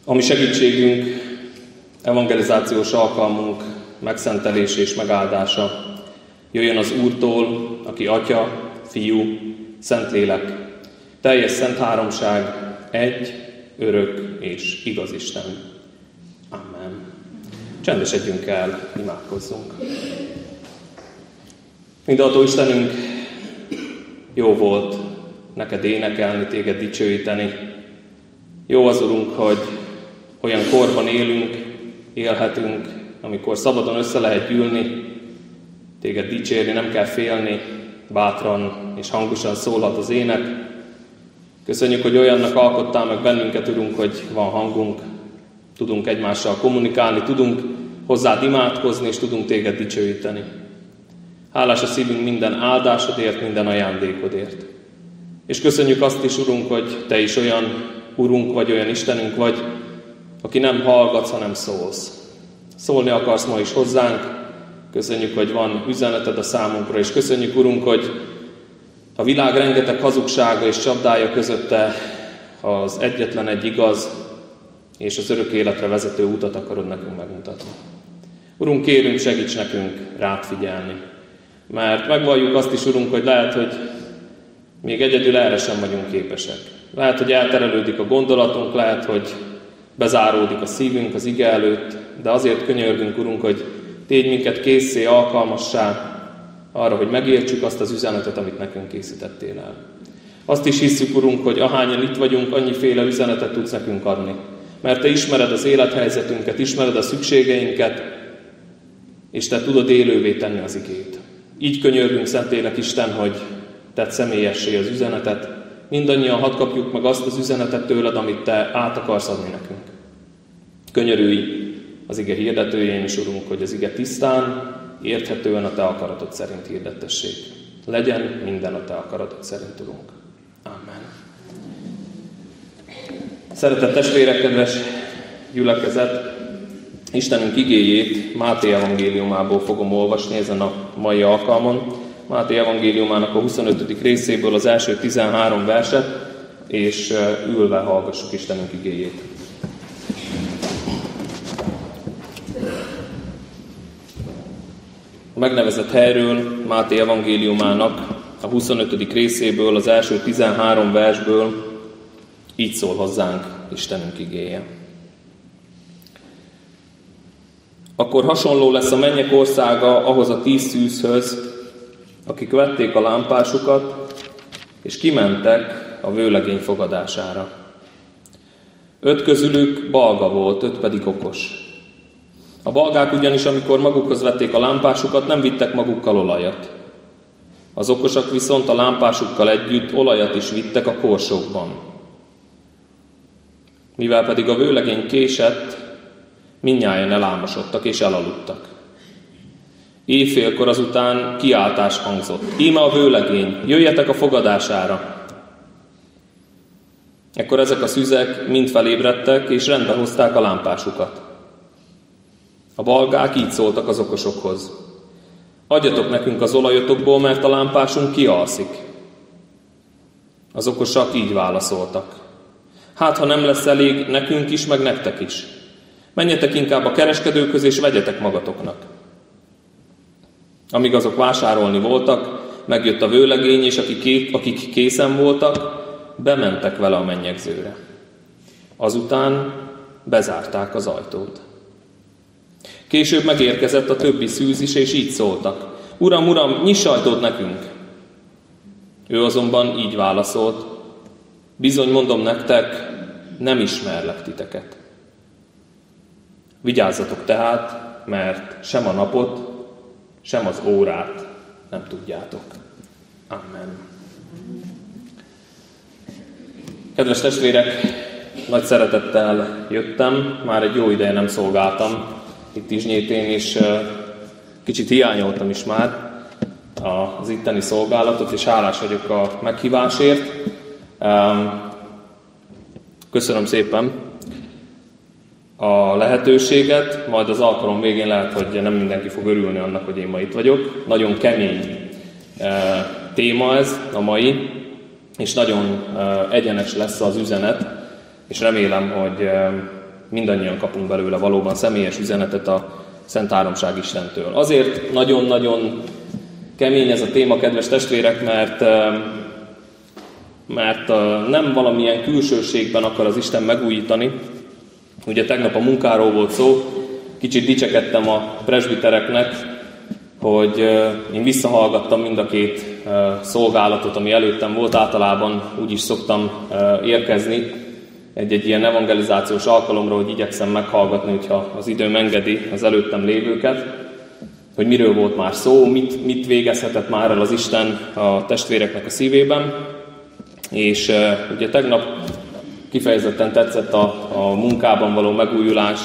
A mi segítségünk, evangelizációs alkalmunk, megszentelés és megáldása jöjjön az Úrtól, aki Atya, Fiú, Szentlélek, teljes szent háromság, egy, örök és igaz Isten. Amen. Csendesedjünk el, imádkozzunk. Mindenható Istenünk, jó volt neked énekelni, téged dicsőíteni. Jó az, Urunk, hogy olyan korban élhetünk, amikor szabadon össze lehet gyűlni, téged dicsérni, nem kell félni, bátran és hangosan szólhat az ének. Köszönjük, hogy olyannak alkottál meg bennünket, Urunk, hogy van hangunk, tudunk egymással kommunikálni, tudunk hozzád imádkozni, és tudunk téged dicsőíteni. Hálás a szívünk minden áldásodért, minden ajándékodért. És köszönjük azt is, Urunk, hogy te is olyan Urunk vagy, olyan Istenünk vagy, aki nem hallgatsz, hanem szólsz. Szólni akarsz ma is hozzánk. Köszönjük, hogy van üzeneted a számunkra, és köszönjük, Urunk, hogy a világ rengeteg hazugsága és csapdája közötte az egyetlen egy igaz és az örök életre vezető utat akarod nekünk megmutatni. Urunk, kérünk, segíts nekünk rád figyelni. Mert megvalljuk azt is, Urunk, hogy lehet, hogy még egyedül erre sem vagyunk képesek. Lehet, hogy elterelődik a gondolatunk, lehet, hogy bezáródik a szívünk az ige előtt, de azért könyörgünk, Urunk, hogy tégy minket készé, alkalmassá arra, hogy megértsük azt az üzenetet, amit nekünk készítettél el. Azt is hisszük, Urunk, hogy ahányan itt vagyunk, annyiféle üzenetet tudsz nekünk adni. Mert te ismered az élethelyzetünket, ismered a szükségeinket, és te tudod élővé tenni az igét. Így könyörgünk, Szentlélek Isten, hogy tedd személyessé az üzenetet. Mindannyian hadd kapjuk meg azt az üzenetet tőled, amit te át akarsz adni nekünk. Könyörülj az ige hirdetőjén is, Urunk, hogy az ige tisztán, érthetően a te akaratod szerint hirdettessék. Legyen minden a te akaratod szerint, Urunk. Amen. Szeretett testvérek, kedves gyülekezet, Istenünk igéjét Máté evangéliumából fogom olvasni ezen a mai alkalmon. Máté evangéliumának a 25. részéből az első 13 verset, és ülve hallgassuk Istenünk igéjét. A megnevezett helyről, Máté evangéliumának a 25. részéből, az első 13 versből így szól hozzánk Istenünk igéje. Akkor hasonló lesz a mennyek országa ahhoz a 10 szűzhöz, akik vették a lámpásukat, és kimentek a vőlegény fogadására. 5 közülük balga volt, 5 pedig okos. A balgák ugyanis, amikor magukhoz vették a lámpásukat, nem vittek magukkal olajat. Az okosak viszont a lámpásukkal együtt olajat is vittek a korsókban. Mivel pedig a vőlegény késett, mindnyájan elálmosodtak és elaludtak. Éjfélkor azután kiáltás hangzott. Íme a vőlegény, jöjjetek a fogadására! Ekkor ezek a szüzek mind felébredtek, és rendbe hozták a lámpásukat. A balgák így szóltak az okosokhoz. Adjatok nekünk az olajotokból, mert a lámpásunk kialszik. Az okosak így válaszoltak. Hát, ha nem lesz elég nekünk is, meg nektek is. Menjetek inkább a kereskedőkhöz, és vegyetek magatoknak. Amíg azok vásárolni voltak, megjött a vőlegény, és akik készen voltak, bementek vele a mennyegzőre. Azután bezárták az ajtót. Később megérkezett a többi szűz is, és így szóltak. Uram, uram, nyiss ajtót nekünk! Ő azonban így válaszolt. Bizony mondom nektek, nem ismerlek titeket. Vigyázzatok tehát, mert sem a napot, sem az órát nem tudjátok. Amen. Kedves testvérek, nagy szeretettel jöttem, már egy jó ideje nem szolgáltam itt Izsnyétén, és kicsit hiányoltam is már az itteni szolgálatot, és hálás vagyok a meghívásért. Köszönöm szépen a lehetőséget, majd az alkalom végén lehet, hogy nem mindenki fog örülni annak, hogy én ma itt vagyok. Nagyon kemény téma ez a mai, és nagyon egyenes lesz az üzenet, és remélem, hogy mindannyian kapunk belőle valóban személyes üzenetet a Szent Háromság Istentől. Azért nagyon-nagyon kemény ez a téma, kedves testvérek, mert nem valamilyen külsőségben akar az Isten megújítani. Ugye tegnap a munkáról volt szó, kicsit dicsekedtem a presbitereknek, hogy én visszahallgattam mind a két szolgálatot, ami előttem volt. Általában úgy is szoktam érkezni egy ilyen evangelizációs alkalomra, hogy igyekszem meghallgatni, hogyha az időm engedi az előttem lévőket, hogy miről volt már szó, mit végezhetett már el az Isten a testvéreknek a szívében. És ugye tegnap kifejezetten tetszett a munkában való megújulás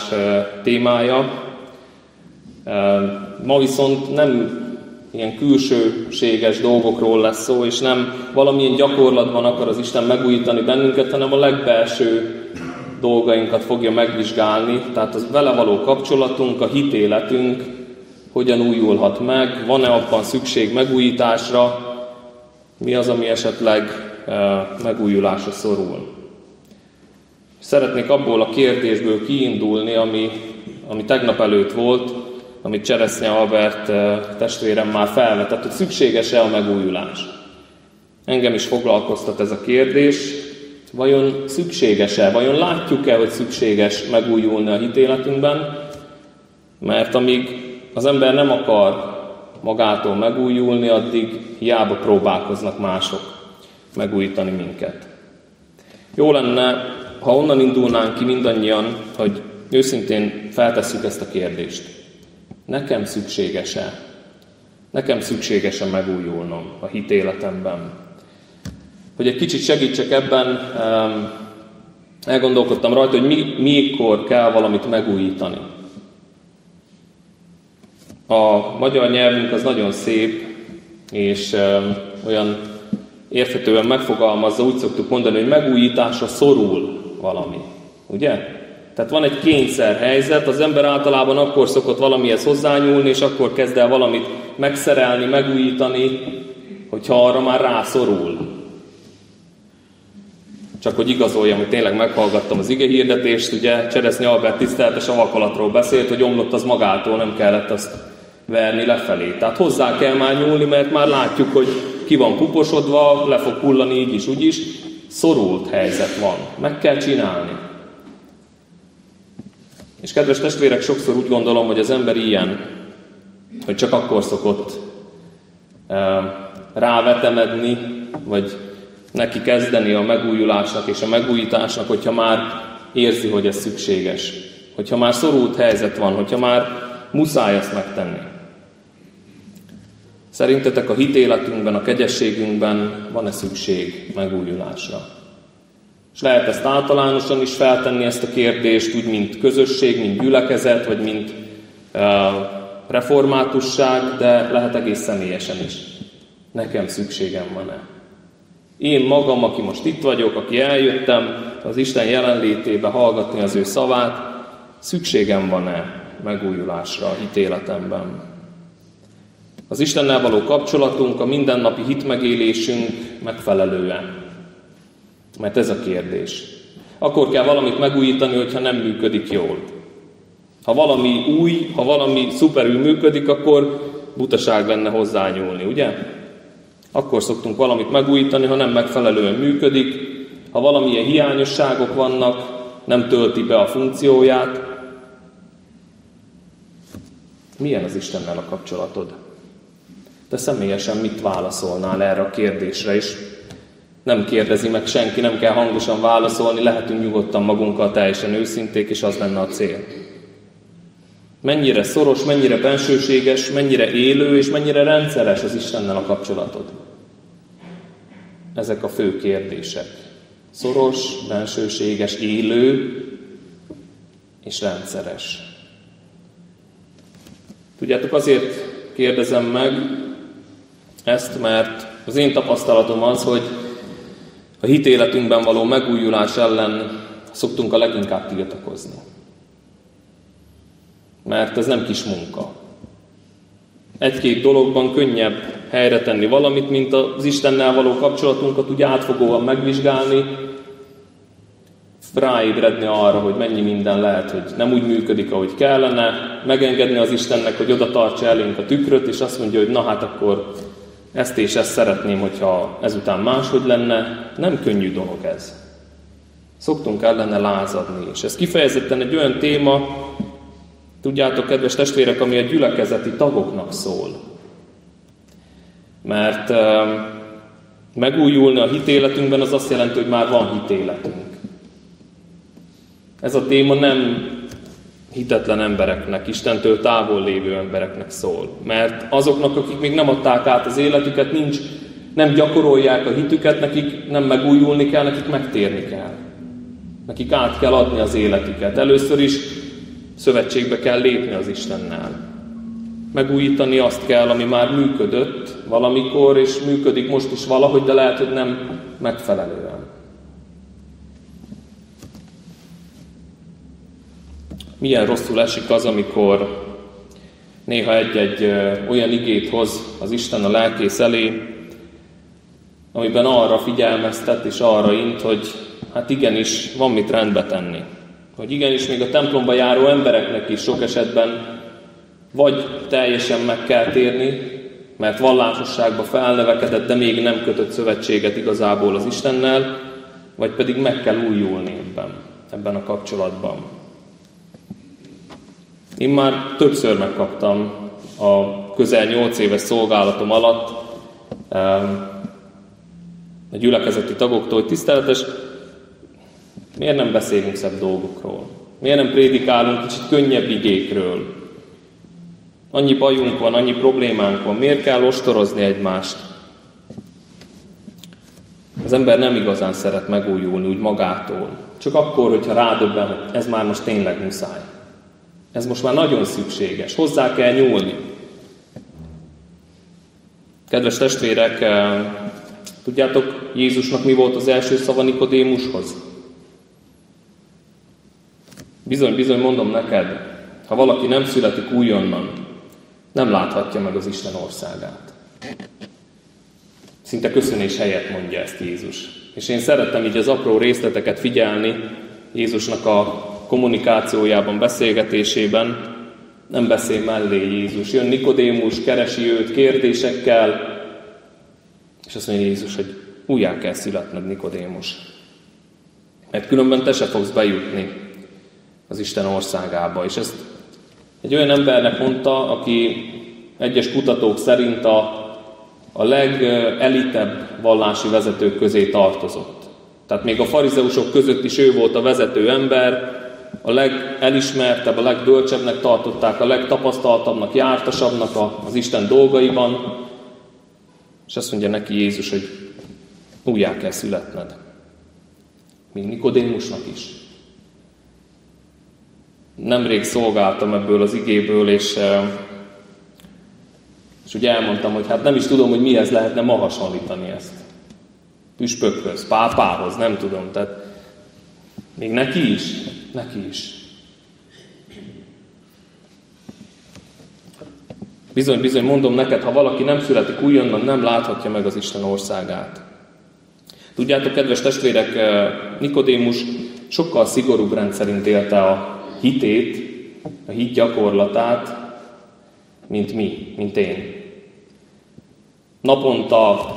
témája. Ma viszont nem ilyen külsőséges dolgokról lesz szó, és nem valamilyen gyakorlatban akar az Isten megújítani bennünket, hanem a legbelső dolgainkat fogja megvizsgálni. Tehát az vele való kapcsolatunk, a hitéletünk hogyan újulhat meg, van-e abban szükség megújításra, mi az, ami esetleg megújulásra szorul. Szeretnék abból a kérdésből kiindulni, ami tegnap előtt volt, amit Cseresznye Albert testvérem már felvetett, hogy szükséges-e a megújulás. Engem is foglalkoztat ez a kérdés, vajon szükséges-e, vajon látjuk-e, hogy szükséges megújulni a hitéletünkben, mert amíg az ember nem akar magától megújulni, addig hiába próbálkoznak mások megújítani minket. Jó lenne, ha onnan indulnánk ki mindannyian, hogy őszintén feltesszük ezt a kérdést. Nekem szükséges-e? Nekem szükséges-e megújulnom a hitéletemben? Hogy egy kicsit segítsek ebben, elgondolkodtam rajta, hogy mikor kell valamit megújítani. A magyar nyelvünk az nagyon szép, és olyan érthetően megfogalmazza, úgy szoktuk mondani, hogy megújításra szorul valami. Ugye? Tehát van egy kényszerhelyzet, az ember általában akkor szokott valamihez hozzányúlni, és akkor kezd el valamit megszerelni, megújítani, hogyha arra már rászorul. Csak hogy igazoljam, hogy tényleg meghallgattam az igehirdetést, ugye Cseresznye Albert tiszteletes avakolatról beszélt, hogy omlott az magától, nem kellett azt verni lefelé. Tehát hozzá kell már nyúlni, mert már látjuk, hogy ki van puposodva, le fog hullani így is, úgy is. Szorult helyzet van. Meg kell csinálni. És kedves testvérek, sokszor úgy gondolom, hogy az ember ilyen, hogy csak akkor szokott rávetemedni, vagy neki kezdeni a megújulásnak és a megújításnak, hogyha már érzi, hogy ez szükséges. Hogyha már szorult helyzet van, hogyha már muszáj ezt megtenni. Szerintetek a hitéletünkben, a kegyességünkben van-e szükség megújulásra? És lehet ezt általánosan is feltenni ezt a kérdést, úgy mint közösség, mint gyülekezet, vagy mint reformátusság, de lehet egész személyesen is. Nekem szükségem van-e? Én magam, aki most itt vagyok, aki eljöttem az Isten jelenlétébe hallgatni az ő szavát, szükségem van-e megújulásra a hitéletemben? Az Istennel való kapcsolatunk, a mindennapi hitmegélésünk megfelelő-e? Mert ez a kérdés. Akkor kell valamit megújítani, hogyha nem működik jól. Ha valami új, ha valami szuperül működik, akkor butaság lenne hozzányúlni, ugye? Akkor szoktunk valamit megújítani, ha nem megfelelően működik, ha valamilyen hiányosságok vannak, nem tölti be a funkcióját. Milyen az Istennel a kapcsolatod? Te személyesen mit válaszolnál erre a kérdésre is? Nem kérdezi meg senki, nem kell hangosan válaszolni, lehetünk nyugodtan magunkkal teljesen őszinték, és az lenne a cél. Mennyire szoros, mennyire bensőséges, mennyire élő, és mennyire rendszeres az Istennel a kapcsolatod? Ezek a fő kérdések. Szoros, bensőséges, élő és rendszeres. Tudjátok, azért kérdezem meg ezt, mert az én tapasztalatom az, hogy a hitéletünkben való megújulás ellen szoktunk a leginkább tiltakozni. Mert ez nem kis munka. Egy-két dologban könnyebb helyre tenni valamit, mint az Istennel való kapcsolatunkat úgy átfogóan megvizsgálni, ráébredni arra, hogy mennyi minden lehet, hogy nem úgy működik, ahogy kellene, megengedni az Istennek, hogy oda tartsa elénk a tükröt, és azt mondja, hogy na hát akkor ezt és ezt szeretném, hogyha ezután máshogy lenne. Nem könnyű dolog ez. Szoktunk ellene lázadni, és ez kifejezetten egy olyan téma, tudjátok, kedves testvérek, ami a gyülekezeti tagoknak szól. Mert megújulni a hitéletünkben az azt jelenti, hogy már van hitéletünk. Ez a téma nem hitetlen embereknek, Istentől távol lévő embereknek szól. Mert azoknak, akik még nem adták át az életüket, nem gyakorolják a hitüket, nekik nem megújulni kell, nekik megtérni kell. Nekik át kell adni az életüket. Először is szövetségbe kell lépni az Istennel. Megújítani azt kell, ami már működött valamikor, és működik most is valahogy, de lehet, hogy nem megfelelően. Milyen rosszul esik az, amikor néha egy-egy olyan igét hoz az Isten a lelkész elé, amiben arra figyelmeztet és arra int, hogy hát igenis van mit rendbe tenni. Hogy igenis még a templomba járó embereknek is sok esetben vagy teljesen meg kell térni, mert vallásosságba felnevekedett, de még nem kötött szövetséget igazából az Istennel, vagy pedig meg kell újulni ebben a kapcsolatban. Én már többször megkaptam a közel 8 éves szolgálatom alatt a gyülekezeti tagoktól, hogy tiszteletes, miért nem beszélünk szebb dolgokról? Miért nem prédikálunk kicsit könnyebb igékről? Annyi bajunk van, annyi problémánk van, miért kell ostorozni egymást? Az ember nem igazán szeret megújulni úgy magától. Csak akkor, hogyha rádöbben, hogy ez már most tényleg muszáj. Ez most már nagyon szükséges, hozzá kell nyúlni. Kedves testvérek, tudjátok, Jézusnak mi volt az első szava Nikodémushoz? Bizony, mondom neked, ha valaki nem születik újonnan, nem láthatja meg az Isten országát. Szinte köszönés helyett mondja ezt Jézus. És én szerettem így az apró részleteket figyelni Jézusnak a kommunikációjában, beszélgetésében. Nem beszél mellé Jézus. Jön Nikodémus, keresi őt kérdésekkel, és azt mondja Jézus, hogy újjá kell születned, Nikodémus. Mert különben te se fogsz bejutni az Isten országába. És ezt egy olyan embernek mondta, aki egyes kutatók szerint a legelitebb vallási vezetők közé tartozott. Tehát még a farizeusok között is ő volt a vezető ember, a legelismertebb, a legbölcsebbnek tartották, a legtapasztaltabbnak, jártasabbnak az Isten dolgaiban. És azt mondja neki Jézus, hogy újjá kell születned. Még Nikodémusnak is. Nemrég szolgáltam ebből az igéből, és ugye elmondtam, hogy hát nem is tudom, hogy mihez lehetne ma hasonlítani ezt. Püspökhöz, pápához, nem tudom. Tehát még neki is. Bizony, mondom neked, ha valaki nem születik újonnan, nem láthatja meg az Isten országát. Tudjátok, kedves testvérek, Nikodémus sokkal szigorúbb rendszerint élte a hitét, a hit gyakorlatát, mint mi, mint én. Naponta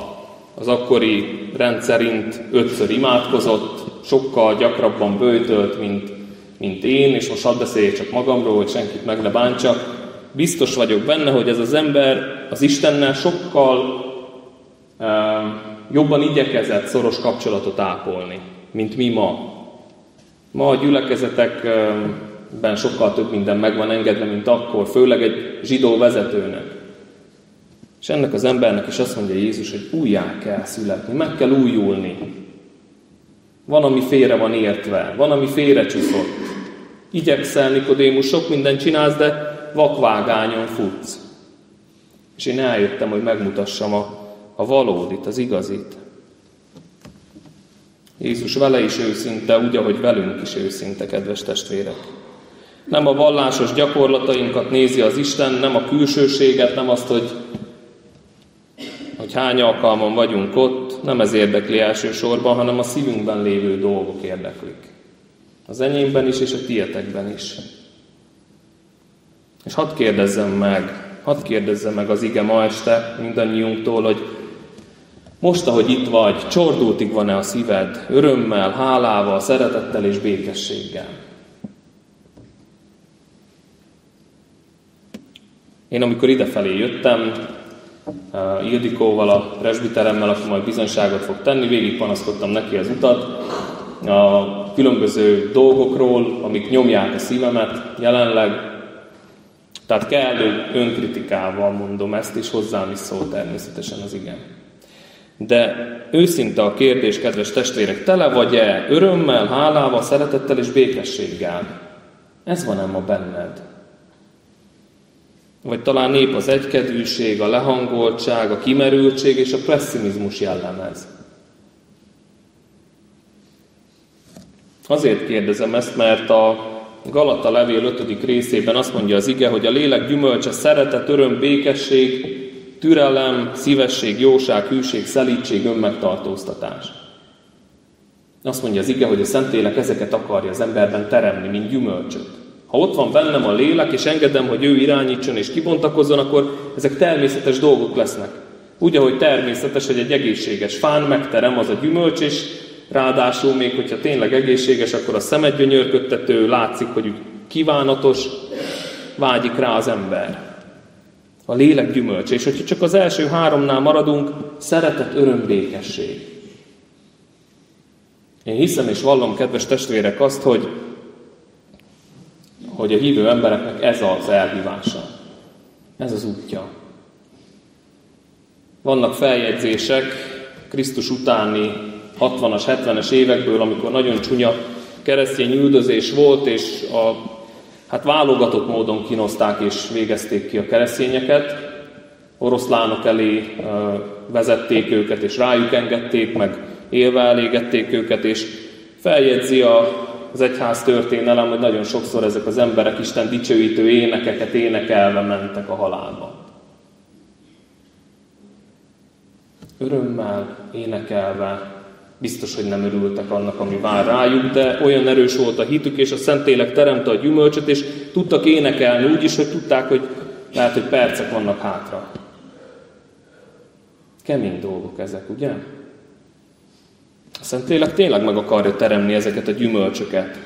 az akkori rendszerint 5-ször imádkozott, sokkal gyakrabban böjtölt, mint én, és most hadd beszéljek csak magamról, hogy senkit meg ne bántsak. Biztos vagyok benne, hogy ez az ember az Istennel sokkal jobban igyekezett szoros kapcsolatot ápolni, mint mi ma. Ma a gyülekezetekben sokkal több minden meg van engedve, mint akkor, főleg egy zsidó vezetőnek. És ennek az embernek is azt mondja Jézus, hogy újjá kell születni, meg kell újulni. Van, ami félre van értve, van, ami félrecsúszott. Igyekszel, Nikodémus, sok mindent csinálsz, de vakvágányon futsz. És én eljöttem, hogy megmutassam a valódit, az igazit. Jézus vele is őszinte, úgy, ahogy velünk is őszinte, kedves testvérek. Nem a vallásos gyakorlatainkat nézi az Isten, nem a külsőséget, nem azt, hogy hány alkalman vagyunk ott, nem ez érdekli elsősorban, hanem a szívünkben lévő dolgok érdeklik. Az enyémben is, és a tietekben is. És hadd kérdezzem meg az ige ma este mindannyiunktól, hogy most, ahogy itt vagy, csordultig van-e a szíved örömmel, hálával, szeretettel és békességgel? Én amikor idefelé jöttem, Ildikóval, a presbiteremmel, aki majd bizonyságot fog tenni, végig panaszkodtam neki az utat, a különböző dolgokról, amik nyomják a szívemet jelenleg. Tehát kellő önkritikával mondom ezt, és hozzám is szól természetesen az ige. De őszinte a kérdés, kedves testvérek, tele vagy-e örömmel, hálával, szeretettel és békességgel? Ez van-e ma benned? Vagy talán épp az egykedvűség, a lehangoltság, a kimerültség és a pessimizmus jellemez? Azért kérdezem ezt, mert a Galata levél 5. részében azt mondja az ige, hogy a lélek gyümölcse szeretet, öröm, békesség, türelem, szívesség, jóság, hűség, szelídség, önmegtartóztatás. Azt mondja az ige, hogy a Szentlélek ezeket akarja az emberben teremni, mint gyümölcsöt. Ha ott van bennem a lélek, és engedem, hogy ő irányítson és kibontakozzon, akkor ezek természetes dolgok lesznek. Úgy, ahogy természetes, hogy egy egészséges fán megterem az a gyümölcs, és ráadásul még, hogyha tényleg egészséges, akkor a szemet gyönyörködtető, látszik, hogy úgy kívánatos, vágyik rá az ember. A lélek gyümölcse. És hogyha csak az első 3-nál maradunk, szeretet, öröm, békesség. Én hiszem és vallom, kedves testvérek, azt, hogy a hívő embereknek ez az elhívása. Ez az útja. Vannak feljegyzések Krisztus utáni 60-as, 70-es évekből, amikor nagyon csúnya keresztény üldözés volt, és válogatott módon kínozták és végezték ki a keresztényeket. Oroszlánok elé vezették őket, és rájuk engedték, meg élve elégették őket, és feljegyzi az egyház történelem, hogy nagyon sokszor ezek az emberek Isten dicsőítő énekeket énekelve mentek a halálba. Örömmel, énekelve, biztos, hogy nem örültek annak, ami vár rájuk, de olyan erős volt a hitük, és a Szentlélek teremte a gyümölcsöt, és tudtak énekelni úgy is, hogy tudták, hogy lehet, hogy percek vannak hátra. Kemény dolgok ezek, ugye? A Szentlélek tényleg meg akarja teremni ezeket a gyümölcsöket.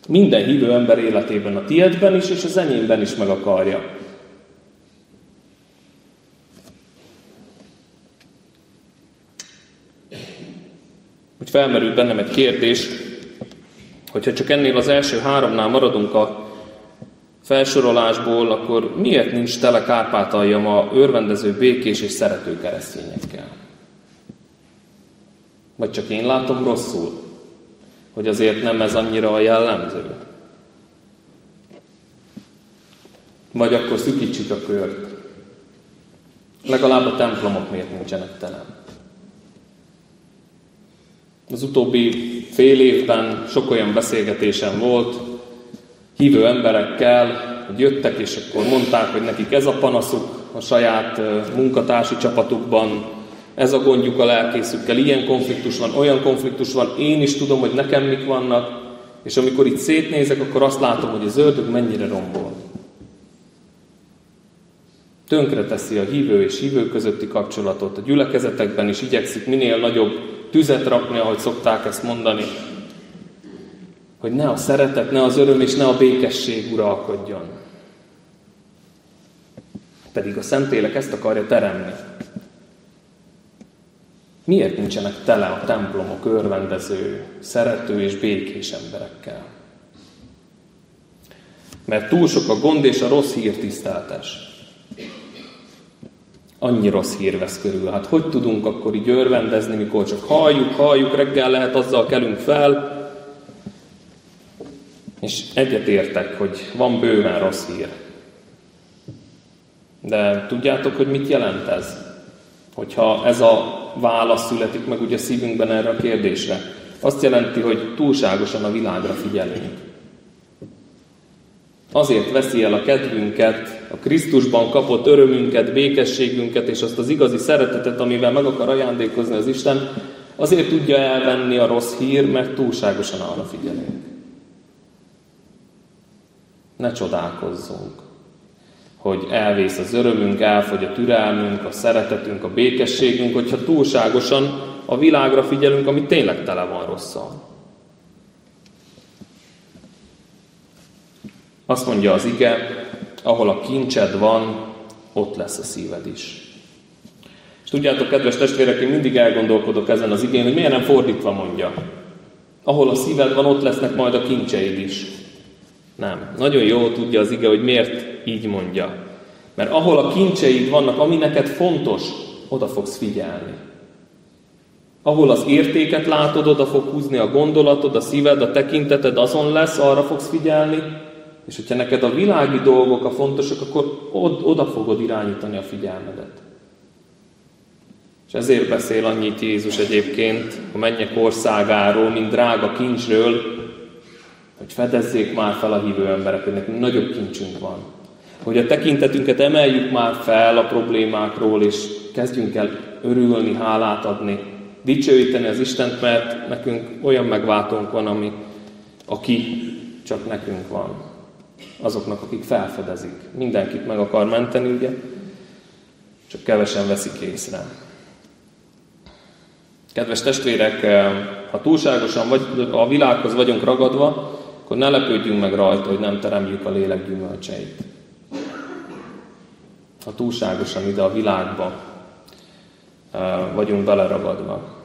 Minden hívő ember életében, a tiédben is, és az enyémben is meg akarja. Úgy felmerült bennem egy kérdés, hogyha csak ennél az első 3-nál maradunk a felsorolásból, akkor miért nincs tele Kárpátalja ma örvendező, békés és szerető keresztényekkel? Vagy csak én látom rosszul, hogy azért nem ez annyira a jellemző? Vagy akkor szűkítsük a kört. Legalább a templomok miért nincsenek tele? Az utóbbi fél évben sok olyan beszélgetésem volt hívő emberekkel, hogy jöttek, és akkor mondták, hogy nekik ez a panaszuk a saját munkatársi csapatukban, ez a gondjuk a lelkészükkel, ilyen konfliktus van, olyan konfliktus van, én is tudom, hogy nekem mik vannak, és amikor itt szétnézek, akkor azt látom, hogy az ördög mennyire rombol. Tönkreteszi a hívő és hívő közötti kapcsolatot, a gyülekezetekben is igyekszik minél nagyobb tüzet rakni, ahogy szokták ezt mondani, hogy ne a szeretet, ne az öröm és ne a békesség uralkodjon. Pedig a Szentlélek ezt akarja teremni. Miért nincsenek tele a templomok örvendező, szerető és békés emberekkel? Mert túl sok a gond és a rossz hír tiszteltes. Annyi rossz hír vesz körül. Hát hogy tudunk akkor így örvendezni, mikor csak halljuk, reggel lehet, azzal kelünk fel. És egyetértek, hogy van bőven rossz hír. De tudjátok, hogy mit jelent ez? Hogyha ez a válasz születik meg ugye szívünkben erre a kérdésre. Azt jelenti, hogy túlságosan a világra figyelünk. Azért veszi el a kedvünket, a Krisztusban kapott örömünket, békességünket és azt az igazi szeretetet, amivel meg akar ajándékozni az Isten, azért tudja elvenni a rossz hír, mert túlságosan arra figyelünk. Ne csodálkozzunk, hogy elvész az örömünk, elfogy a türelmünk, a szeretetünk, a békességünk, hogyha túlságosan a világra figyelünk, ami tényleg tele van rosszal. Azt mondja az ige, ahol a kincsed van, ott lesz a szíved is. És tudjátok, kedves testvérek, én mindig elgondolkodok ezen az igén, hogy miért nem fordítva mondja. Ahol a szíved van, ott lesznek majd a kincseid is. Nem. Nagyon jól tudja az ige, hogy miért így mondja. Mert ahol a kincseid vannak, ami neked fontos, oda fogsz figyelni. Ahol az értéket látod, oda fog húzni a gondolatod, a szíved, a tekinteted, azon lesz, arra fogsz figyelni. És hogyha neked a világi dolgok a fontosak, akkor oda fogod irányítani a figyelmedet. És ezért beszél annyit Jézus egyébként a mennyek országáról, mint drága kincsről, hogy fedezzék már fel a hívő emberek, hogy nekünk nagyobb kincsünk van. Hogy a tekintetünket emeljük már fel a problémákról, és kezdjünk el örülni, hálát adni, dicsőíteni az Istent, mert nekünk olyan megváltónk van, aki csak nekünk van. Azoknak, akik felfedezik. Mindenkit meg akar menteni, ugye? Csak kevesen veszik észre. Kedves testvérek, ha túlságosan a világhoz vagyunk ragadva, akkor ne lepődjünk meg rajta, hogy nem teremjük a lélek gyümölcseit. Ha túlságosan ide a világba vagyunk beleragadva.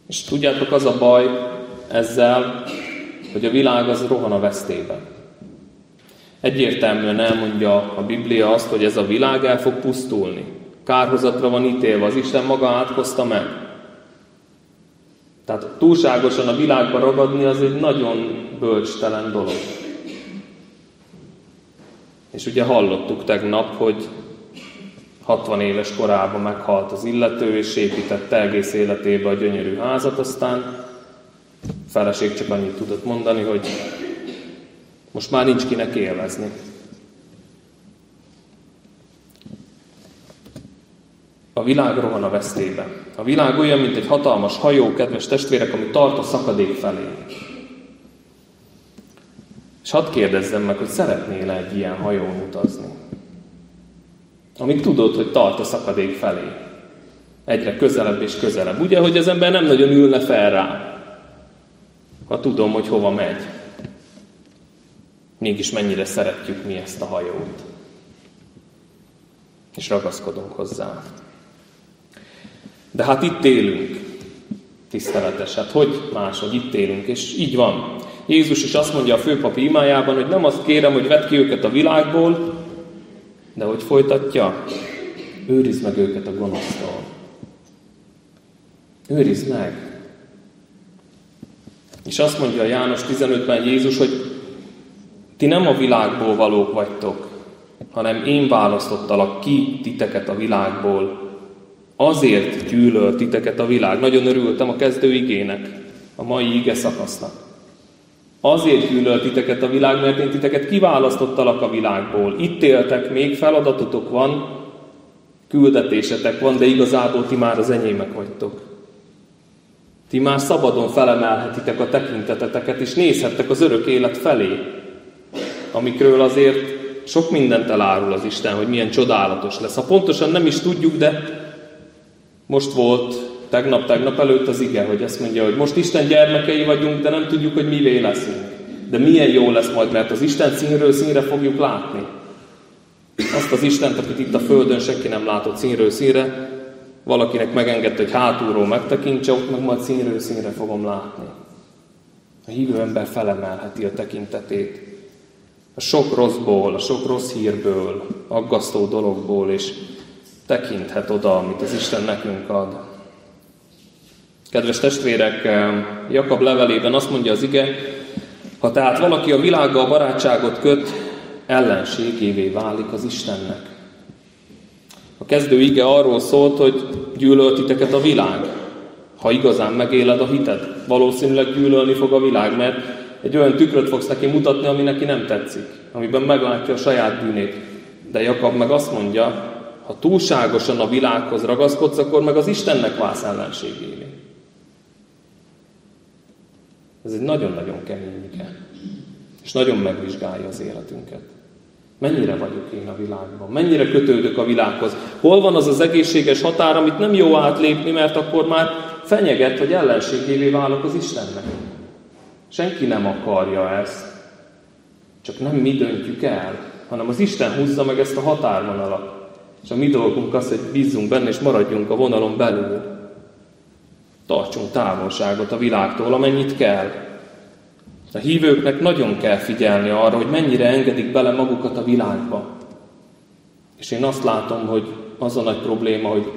És tudjátok, az a baj ezzel, hogy a világ az rohan a vesztébe. Egyértelműen elmondja a Biblia azt, hogy ez a világ el fog pusztulni. Kárhozatra van ítélve, az Isten maga átkozta meg. Tehát túlságosan a világba ragadni az egy nagyon bölcstelen dolog. És ugye hallottuk tegnap, hogy 60 éves korában meghalt az illető, és építette egész életébe a gyönyörű házat, aztán a feleség csak annyit tudott mondani, hogy most már nincs kinek élvezni. A világ rohan a vesztébe. A világ olyan, mint egy hatalmas hajó, kedves testvérek, ami tart a szakadék felé. És hadd kérdezzem meg, hogy szeretnél egy ilyen hajón utazni? Amíg tudod, hogy tart a szakadék felé. Egyre közelebb és közelebb. Ugye, hogy az ember nem nagyon ülne fel rá, ha tudom, hogy hova megy. Mégis mennyire szeretjük mi ezt a hajót. És ragaszkodunk hozzá. De hát itt élünk, tiszteletes. Hát hogy máshogy itt élünk, és így van. Jézus is azt mondja a főpapi imájában, hogy nem azt kérem, hogy vedd ki őket a világból, de hogy folytatja, őrizd meg őket a gonosztól. Őrizd meg. És azt mondja a János 15-ben Jézus, hogy ti nem a világból valók vagytok, hanem én választottalak ki titeket a világból. Azért gyűlöl titeket a világ. Nagyon örültem a kezdő igének, a mai ige szakasznak. Azért gyűlöl titeket a világ, mert én titeket kiválasztottalak a világból. Itt éltek még, feladatotok van, küldetésetek van, de igazából ti már az enyémek vagytok. Ti már szabadon felemelhetitek a tekinteteteket, és nézhettek az örök élet felé, amikről azért sok mindent elárul az Isten, hogy milyen csodálatos lesz. Ha pontosan nem is tudjuk, de most volt tegnap előtt az ige, hogy azt mondja, hogy most Isten gyermekei vagyunk, de nem tudjuk, hogy mivé leszünk. De milyen jó lesz majd, mert az Isten színről színre fogjuk látni. Azt az Istent, akit itt a Földön senki nem látott színről színre, valakinek megengedte, hogy hátulról megtekintse, ott meg majd színről színre fogom látni. A hívő ember felemelheti a tekintetét. A sok rosszból, a sok rossz hírből, aggasztó dologból, és tekinthet oda, amit az Isten nekünk ad. Kedves testvérek, Jakab levelében azt mondja az ige, ha tehát valaki a világgal barátságot köt, ellenségévé válik az Istennek. A kezdő ige arról szólt, hogy gyűlöl titeket a világ. Ha igazán megéled a hited, valószínűleg gyűlölni fog a világ, mert egy olyan tükröt fogsz neki mutatni, ami neki nem tetszik, amiben meglátja a saját bűnét. De Jakab meg azt mondja, ha túlságosan a világhoz ragaszkodsz, akkor meg az Istennek válsz ellenségévé. Ez egy nagyon-nagyon kemény ige. és nagyon megvizsgálja az életünket. Mennyire vagyok én a világban? Mennyire kötődök a világhoz? Hol van az az egészséges határ, amit nem jó átlépni, mert akkor már fenyeget, hogy ellenségévé válok az Istennek. Senki nem akarja ezt. Csak nem mi döntjük el, hanem az Isten húzza meg ezt a határvonalat. És a mi dolgunk az, hogy bízzunk benne, és maradjunk a vonalon belül. Tartsunk távolságot a világtól, amennyit kell. A hívőknek nagyon kell figyelni arra, hogy mennyire engedik bele magukat a világba. És én azt látom, hogy az a nagy probléma, hogy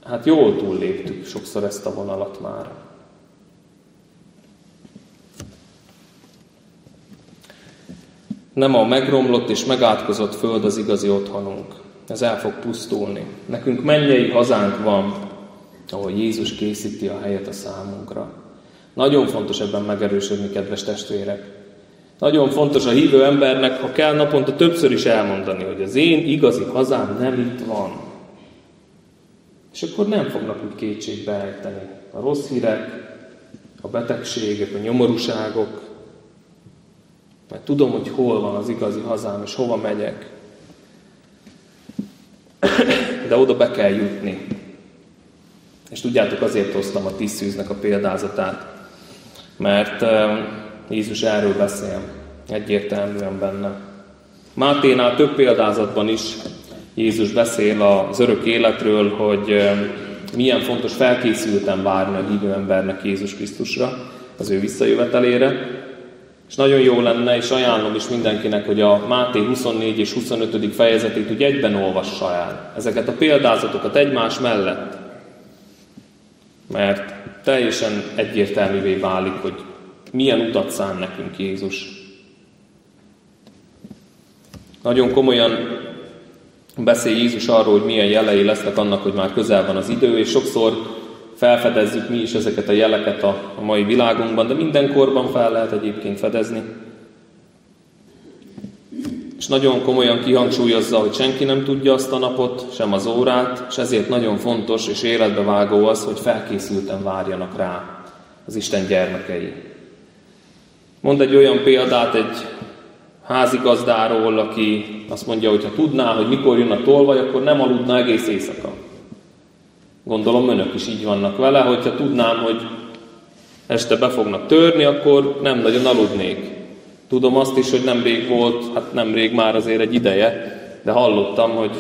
hát jól túlléptük sokszor ezt a vonalat már. Nem a megromlott és megátkozott föld az igazi otthonunk. Ez el fog pusztulni. Nekünk mennyei hazánk van, ahol Jézus készíti a helyet a számunkra. Nagyon fontos ebben megerősödni, kedves testvérek. Nagyon fontos a hívő embernek, ha kell naponta többször is elmondani, hogy az én igazi hazám nem itt van. És akkor nem fognak úgy kétségbe ejteni a rossz hírek, a betegségek, a nyomorúságok, mert tudom, hogy hol van az igazi hazám, és hova megyek. De oda be kell jutni. És tudjátok, azért hoztam a 10 szűznek a példázatát, mert Jézus erről beszél egyértelműen benne. Máténál több példázatban is Jézus beszél az örök életről, hogy milyen fontos felkészülten várni a hívő embernek Jézus Krisztusra, az ő visszajövetelére. És nagyon jó lenne, és ajánlom is mindenkinek, hogy a Máté 24 és 25. fejezetét úgy egyben olvassa el. Ezeket a példázatokat egymás mellett. Mert teljesen egyértelművé válik, hogy milyen utat szán nekünk Jézus. Nagyon komolyan beszél Jézus arról, hogy milyen jelei lesznek annak, hogy már közel van az idő, és sokszor felfedezzük mi is ezeket a jeleket a mai világunkban, de mindenkorban fel lehet egyébként fedezni. És nagyon komolyan kihangsúlyozza, hogy senki nem tudja azt a napot, sem az órát, és ezért nagyon fontos és életbevágó az, hogy felkészülten várjanak rá az Isten gyermekei. Mond egy olyan példát egy házigazdáról, aki azt mondja, hogy ha tudná, hogy mikor jön a tolvaj, akkor nem aludna egész éjszaka. Gondolom, önök is így vannak vele, hogyha tudnám, hogy este be fognak törni, akkor nem nagyon aludnék. Tudom azt is, hogy nemrég volt, hát nemrég már azért egy ideje, de hallottam, hogy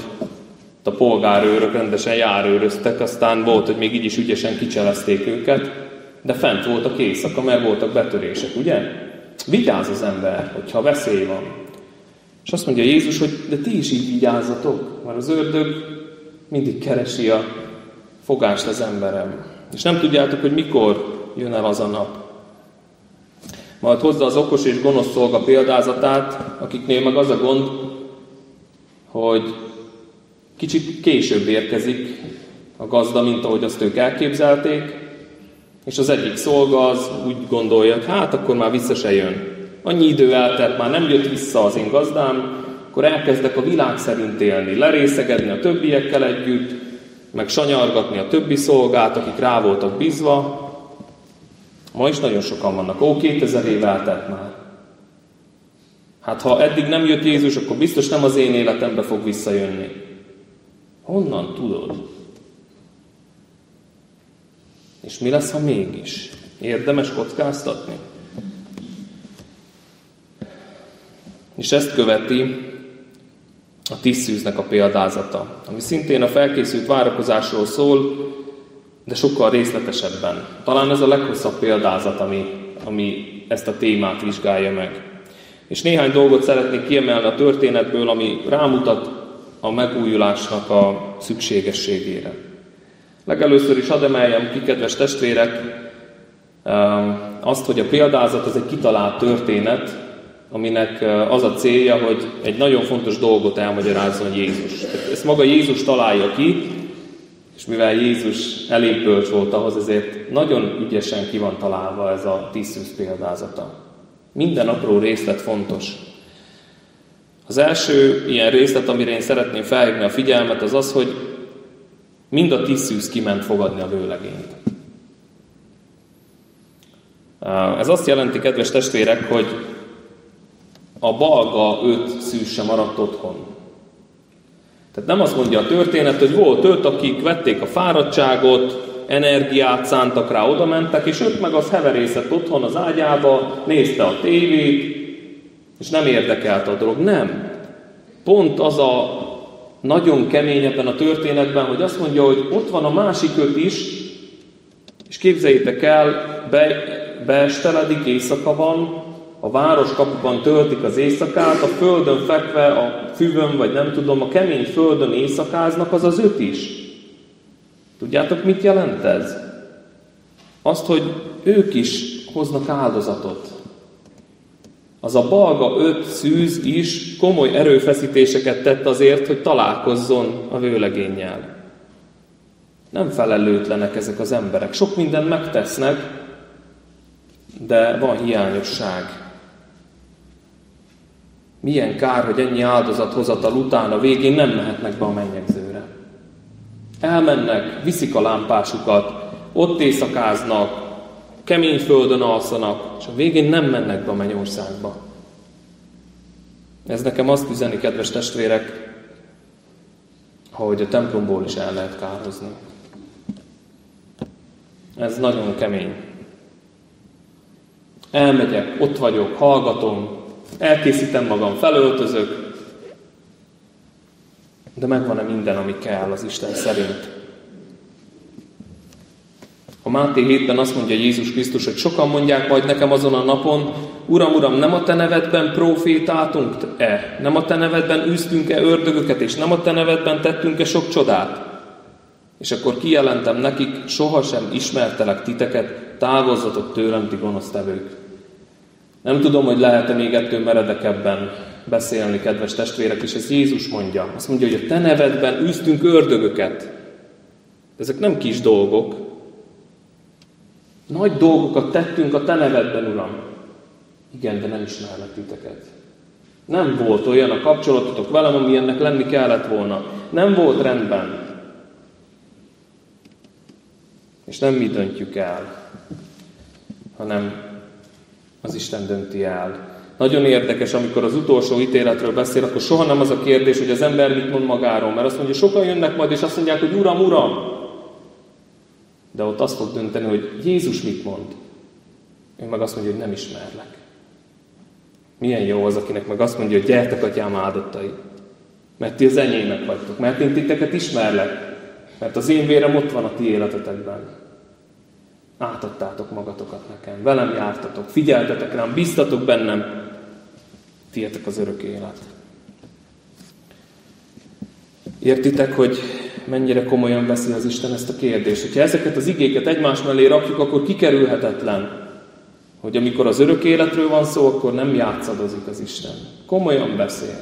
a polgárőrök rendesen járőröztek, aztán volt, hogy még így is ügyesen kicselezték őket, de fent voltak éjszaka, mert voltak betörések, ugye? Vigyáz az ember, hogyha veszély van. És azt mondja Jézus, hogy de ti is így vigyázzatok, mert az ördög mindig keresi a fogást az emberem. És nem tudjátok, hogy mikor jön el az a nap. Majd hozza az okos és gonosz szolga példázatát, akiknél meg az a gond, hogy kicsit később érkezik a gazda, mint ahogy azt ők elképzelték, és az egyik szolga az úgy gondolja, hogy hát akkor már vissza se jön. Annyi idő eltelt, már nem jött vissza az én gazdám, akkor elkezdek a világ szerint élni, lerészegedni a többiekkel együtt, meg sanyargatni a többi szolgát, akik rá voltak bízva. Ma is nagyon sokan vannak. 2000 év eltelt már. Hát ha eddig nem jött Jézus, akkor biztos nem az én életembe fog visszajönni. Honnan tudod? És mi lesz, ha mégis? Érdemes kockáztatni? És ezt követi a 10 szűznek a példázata, ami szintén a felkészült várakozásról szól, de sokkal részletesebben. Talán ez a leghosszabb példázat, ami ezt a témát vizsgálja meg. És néhány dolgot szeretnék kiemelni a történetből, ami rámutat a megújulásnak a szükségességére. Legelőször is hadd emeljem ki, kedves testvérek, azt, hogy a példázat az egy kitalált történet, aminek az a célja, hogy egy nagyon fontos dolgot elmagyarázzon Jézus. Ezt maga Jézus találja ki, és mivel Jézus elég bölcs volt ahhoz, ezért nagyon ügyesen ki van találva ez a 10 szűz példázata. Minden apró részlet fontos. Az első ilyen részlet, amire én szeretném felhívni a figyelmet, az az, hogy mind a 10 szűz kiment fogadni a vőlegényt. Ez azt jelenti, kedves testvérek, hogy a balga 5 szűz sem maradt otthon. Tehát nem azt mondja a történet, hogy volt 5, akik vették a fáradtságot, energiát szántak rá, oda mentek, és 5 meg az heverészett otthon az ágyába, nézte a tévét, és nem érdekelt a dolog. Nem. Pont az a nagyon kemény ebben a történetben, hogy azt mondja, hogy ott van a másik 5 is, és képzeljétek el, beesteledik, éjszaka van, a városkapuban töltik az éjszakát, a földön fekve, a füvön, vagy nem tudom, a kemény földön éjszakáznak, az az 5 is. Tudjátok, mit jelent ez? Azt, hogy ők is hoznak áldozatot. Az a balga 5 szűz is komoly erőfeszítéseket tett azért, hogy találkozzon a vőlegénnyel. Nem felelőtlenek ezek az emberek. Sok mindent megtesznek, de van hiányosság. Milyen kár, hogy ennyi áldozathozatal után a végén nem mehetnek be a mennyegzőre. Elmennek, viszik a lámpásukat, ott éjszakáznak, kemény földön alszanak, és a végén nem mennek be a mennyországba. Ez nekem azt üzeni, kedves testvérek, hogy a templomból is el lehet kározni. Ez nagyon kemény. Elmegyek, ott vagyok, hallgatom, elkészítem magam, felöltözök, de megvan-e minden, ami kell az Isten szerint? A Máté 7-ben azt mondja Jézus Krisztus, hogy sokan mondják majd nekem azon a napon, Uram, Uram, nem a te nevedben profétáltunk-e? Nem a te nevedben űztünk-e ördögöket, és nem a te nevedben tettünk-e sok csodát? És akkor kijelentem nekik, sohasem ismertelek titeket, távozzatok tőlem, ti gonosztevők. Nem tudom, hogy lehet-e még ettől meredekebben beszélni, kedves testvérek, és ez Jézus mondja. Azt mondja, hogy a te nevedben űztünk ördögöket. Ezek nem kis dolgok. Nagy dolgokat tettünk a te nevedben, Uram. Igen, de nem ismerlek titeket. Nem volt olyan a kapcsolatotok velem, ami ennek lenni kellett volna. Nem volt rendben. És nem mi döntjük el, hanem az Isten dönti el. Nagyon érdekes, amikor az utolsó ítéletről beszél, akkor soha nem az a kérdés, hogy az ember mit mond magáról, mert azt mondja, sokan jönnek majd, és azt mondják, hogy Uram, Uram! De ott azt fog dönteni, hogy Jézus mit mond. Ő meg azt mondja, hogy nem ismerlek. Milyen jó az, akinek meg azt mondja, hogy gyertek, atyám áldottai. Mert ti az enyémek vagytok, mert én titeket ismerlek. Mert az én vérem ott van a ti életetekben. Átadtátok magatokat nekem, velem jártatok, figyeltetek rám, bíztatok bennem, tietek az örök élet. Értitek, hogy mennyire komolyan veszi az Isten ezt a kérdést? Hogyha ezeket az igéket egymás mellé rakjuk, akkor kikerülhetetlen, hogy amikor az örök életről van szó, akkor nem játszadozik az Isten. Komolyan beszél.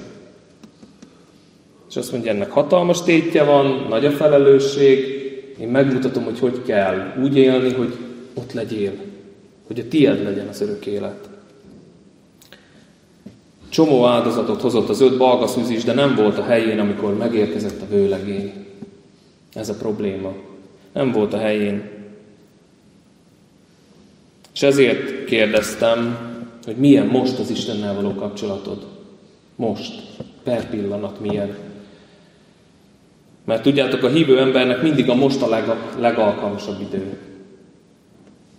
És azt mondja, ennek hatalmas tétje van, nagy a felelősség, én megmutatom, hogy hogy kell úgy élni, hogy ott legyél, hogy a tied legyen az örök élet. Csomó áldozatot hozott az 5 balgaszűz is, de nem volt a helyén, amikor megérkezett a vőlegény. Ez a probléma. Nem volt a helyén. És ezért kérdeztem, hogy milyen most az Istennel való kapcsolatod. Most, per pillanat milyen. Mert tudjátok, a hívő embernek mindig a most a legalkalmasabb idő.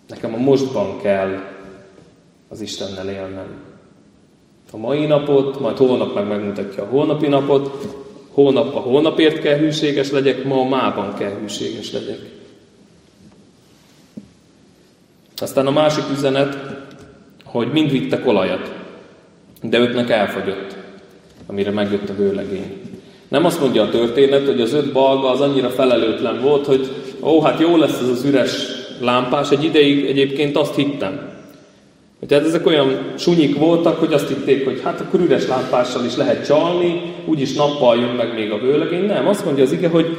Nekem a mostban kell az Istennel élnem. A mai napot, majd holnap meg megmutatja a holnapi napot, holnap a holnapért kell hűséges legyek, ma a mában kell hűséges legyek. Aztán a másik üzenet, hogy mind vittek olajat, de 5-nek elfogyott, amire megjött a vőlegény. Nem azt mondja a történet, hogy az 5 balga az annyira felelőtlen volt, hogy hát jó lesz ez az üres lámpás, egy ideig egyébként azt hittem. Tehát ezek olyan sunyik voltak, hogy azt hitték, hogy hát akkor üres lámpással is lehet csalni, úgyis nappal jön meg még a vőlegény. Nem, azt mondja az ige, hogy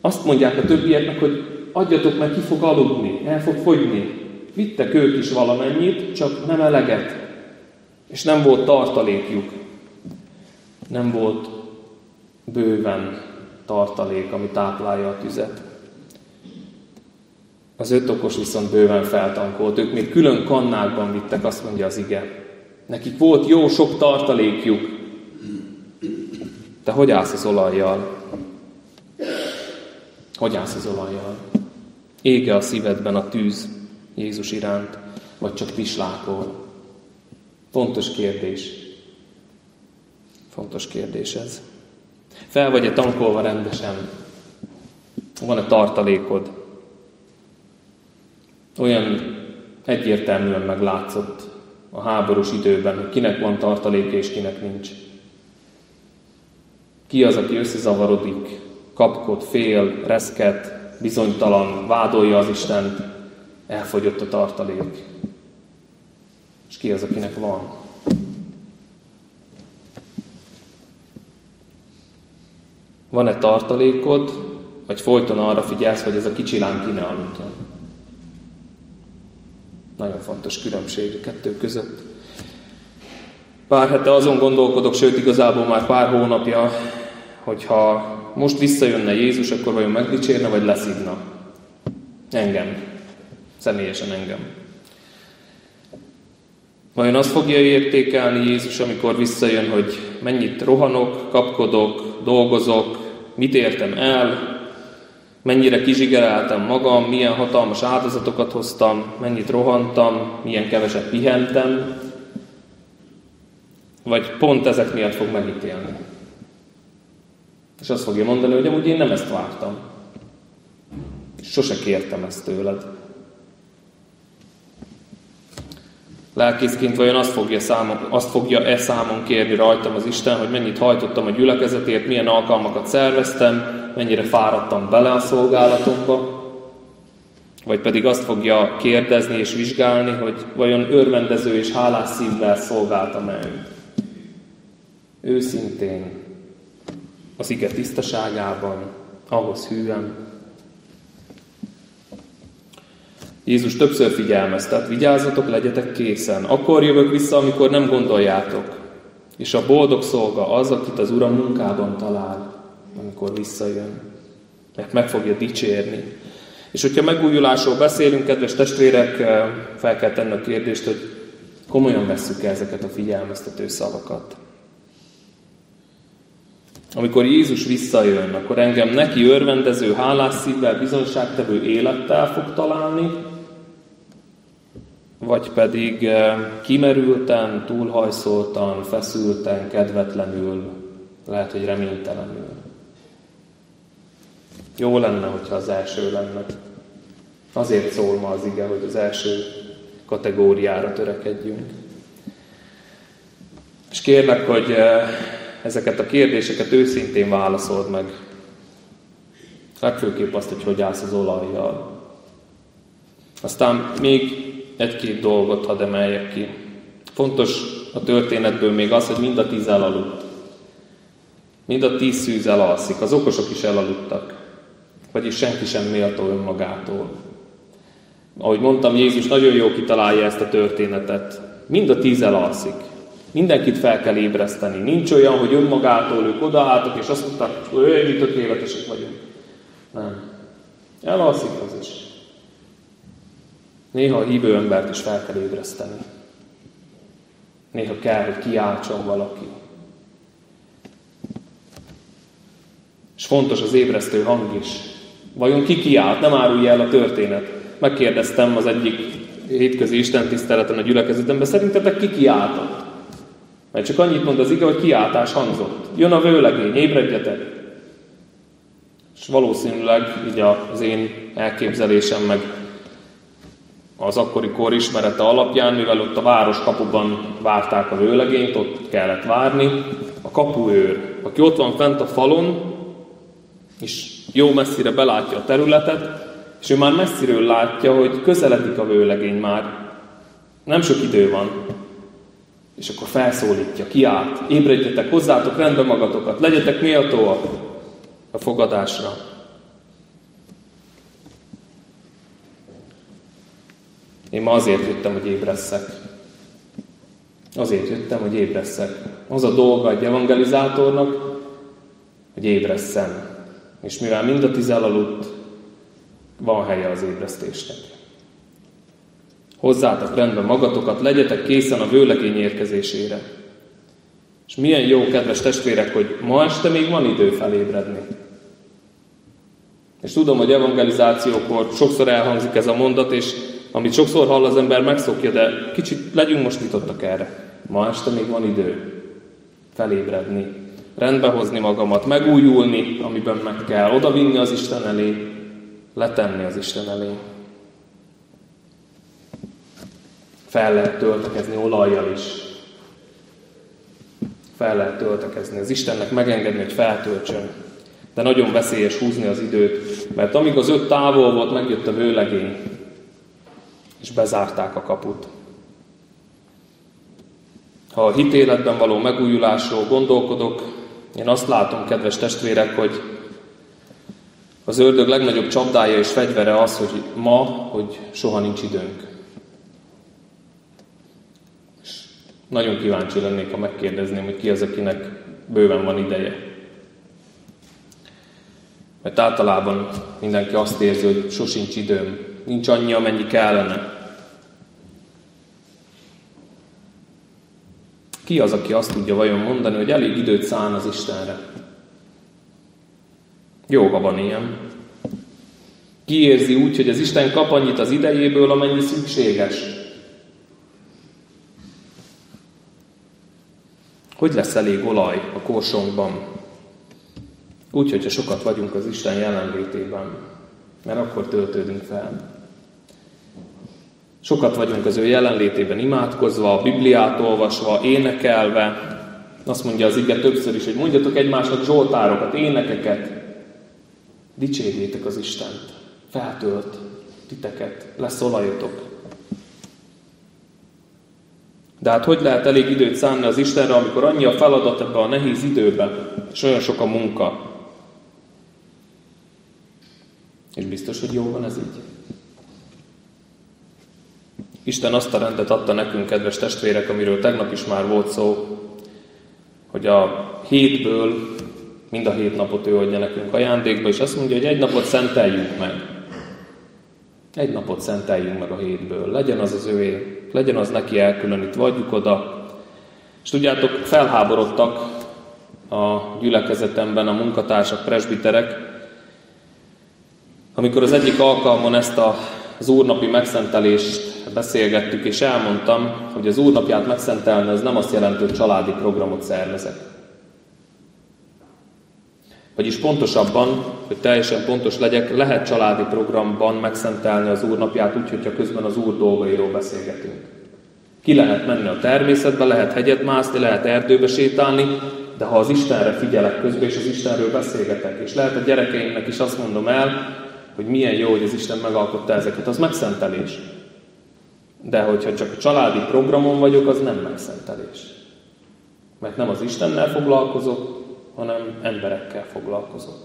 azt mondják a többieknek, hogy adjatok, mert ki fog aludni, el fog fogyni. Vittek ők is valamennyit, csak nem eleget. És nem volt tartalékjuk. Nem volt bőven tartalék, ami táplálja a tüzet. Az 5 okos viszont bőven feltankolt. Ők még külön kannákban vittek, azt mondja az ige. Nekik volt jó sok tartalékjuk. Te hogy állsz az olajjal? Hogy állsz az olajjal? Ége a szívedben a tűz Jézus iránt, vagy csak pislákol? Fontos kérdés. Fontos kérdés ez. Fel vagy-e tankolva rendesen? Van-e tartalékod? Olyan egyértelműen meglátszott a háborús időben, hogy kinek van tartaléka és kinek nincs. Ki az, aki összezavarodik, kapkod, fél, reszket, bizonytalan, vádolja az Istent, elfogyott a tartalék. És ki az, akinek van? Van-e tartalékod, vagy folyton arra figyelsz, hogy ez a kicsi láng ki ne aludjon? Nagyon fontos különbség a kettő között. Pár hete azon gondolkodok, sőt igazából már pár hónapja, hogyha most visszajönne Jézus, akkor vajon megdicsérne, vagy leszidna? Engem. Személyesen engem. Vajon azt fogja értékelni Jézus, amikor visszajön, hogy mennyit rohanok, kapkodok, dolgozok, mit értem el, mennyire kizsigereltem magam, milyen hatalmas áldozatokat hoztam, mennyit rohantam, milyen keveset pihentem, vagy pont ezek miatt fog megítélni. És azt fogja mondani, hogy amúgy én nem ezt vártam. Sose kértem ezt tőled. Lelkészként vajon azt fogja-e számon kérni rajtam az Isten, hogy mennyit hajtottam a gyülekezetért, milyen alkalmakat szerveztem, mennyire fáradtam bele a szolgálatomba, vagy pedig azt fogja kérdezni és vizsgálni, hogy vajon örvendező és hálás szívvel szolgáltam-e őt. Őszintén, az ige tisztaságában, ahhoz hűen. Jézus többször figyelmeztet, vigyázzatok, legyetek készen. Akkor jövök vissza, amikor nem gondoljátok. És a boldog szolga az, akit az Uram munkában talál, amikor visszajön. Mert meg fogja dicsérni. És hogyha megújulásról beszélünk, kedves testvérek, fel kell tenni a kérdést, hogy komolyan vesszük ezeket a figyelmeztető szavakat. Amikor Jézus visszajön, akkor engem neki örvendező, hálás szívvel, bizonyságtevő élettel fog találni, vagy pedig kimerülten, túlhajszoltan, feszülten, kedvetlenül, lehet, hogy reménytelenül. Jó lenne, hogyha az első lenne. Azért szól ma az ige, hogy az első kategóriára törekedjünk. És kérlek, hogy ezeket a kérdéseket őszintén válaszold meg. Legfőképp azt, hogy állsz az olajjal. Aztán még egy-két dolgot hadd emeljek ki. Fontos a történetből még az, hogy mind a 10 elaludt. Mind a 10 szűz elalszik. Az okosok is elaludtak. Vagyis senki sem méltó önmagától. Ahogy mondtam, Jézus nagyon jól kitalálja ezt a történetet. Mind a 10 elalszik. Mindenkit fel kell ébreszteni. Nincs olyan, hogy önmagától ők odaálltak, és azt mondták, hogy mi tökéletesek vagyunk. Nem. Elalszik az is. Néha a hívő embert is fel kell ébreszteni. Néha kell, hogy kiáltson valaki. És fontos az ébresztő hang is. Vajon ki kiált? Nem árulja el a történet. Megkérdeztem az egyik hétközi istentiszteleten a gyülekezetemben, szerintetek ki kiáltott? Mert csak annyit mond az ige, hogy kiáltás hangzott. Jön a vőlegény, ébredjetek! És valószínűleg, így az én elképzelésem meg az akkori kor ismerete alapján, mivel ott a város kapuban várták a vőlegényt, ott kellett várni, a kapuőr, aki ott van fent a falon, és jó messzire belátja a területet, és ő már messziről látja, hogy közeledik a vőlegény már. Nem sok idő van. És akkor felszólítja, kiált, ébredjetek, hozzátok rendbe magatokat, legyetek méltóak a fogadásra. Én ma azért jöttem, hogy ébresszek. Azért jöttem, hogy ébresszek. Az a dolga egy evangelizátornak, hogy ébresszen. És mivel mind a 10 elaludt, van helye az ébresztésnek. Hozzátok rendbe magatokat, legyetek készen a vőlegény érkezésére. És milyen jó, kedves testvérek, hogy ma este még van idő felébredni. És tudom, hogy evangelizációkor sokszor elhangzik ez a mondat, és amit sokszor hall az ember, megszokja, de kicsit legyünk most nyitottak erre. Ma este még van idő felébredni, rendbehozni magamat, megújulni, amiben meg kell, odavinni az Isten elé, letenni az Isten elé. Fel lehet töltekezni olajjal is. Fel lehet töltekezni. Az Istennek megengedni, hogy feltöltsön. De nagyon veszélyes húzni az időt, mert amíg az 5 távol volt, megjött a vőlegény, és bezárták a kaput. Ha a hitéletben való megújulásról gondolkodok, én azt látom, kedves testvérek, hogy az ördög legnagyobb csapdája és fegyvere az, hogy hogy soha nincs időnk. És nagyon kíváncsi lennék, ha megkérdezném, hogy ki az, akinek bőven van ideje. Mert általában mindenki azt érzi, hogy sosincs időm, nincs annyi, amennyi kellene. Ki az, aki azt tudja vajon mondani, hogy elég időt szán az Istenre? Jó, ha van ilyen. Ki érzi úgy, hogy az Isten kap annyit az idejéből, amennyi szükséges? Hogy lesz elég olaj a korsónkban? Úgy, hogyha sokat vagyunk az Isten jelenlétében, mert akkor töltődünk fel. Sokat vagyunk az ő jelenlétében imádkozva, a Bibliát olvasva, énekelve. Azt mondja az ige többször is, hogy mondjatok egymásnak zsoltárokat, énekeket. Dicsérjétek az Istent. Feltölt titeket, lesz olajotok. De hát hogy lehet elég időt szánni az Istenre, amikor annyi a feladat ebben a nehéz időben, és olyan sok a munka? És biztos, hogy jó van ez így? Isten azt a rendet adta nekünk, kedves testvérek, amiről tegnap is már volt szó, hogy a hétből mind a 7 napot ő adja nekünk ajándékba, és azt mondja, hogy egy napot szenteljünk meg. Egy napot szenteljünk meg a hétből. Legyen az az övé, legyen az neki elkülönítve, adjuk oda. És tudjátok, felháborodtak a gyülekezetemben a munkatársak, presbiterek, amikor az egyik alkalmon ezt az úrnapi megszentelést beszélgettük, és elmondtam, hogy az úrnapját megszentelni az nem azt jelenti, hogy családi programot szervezek. Vagyis pontosabban, hogy teljesen pontos legyek, lehet családi programban megszentelni az úrnapját úgy, hogyha közben az úr dolgairól beszélgetünk. Ki lehet menni a természetbe, lehet hegyet mászni, lehet erdőbe sétálni, de ha az Istenre figyelek közben, és az Istenről beszélgetek, és lehet a gyerekeimnek is azt mondom el, hogy milyen jó, hogy az Isten megalkotta ezeket, az megszentelés. De hogyha csak a családi programon vagyok, az nem megszentelés. Mert nem az Istennel foglalkozok, hanem emberekkel foglalkozok.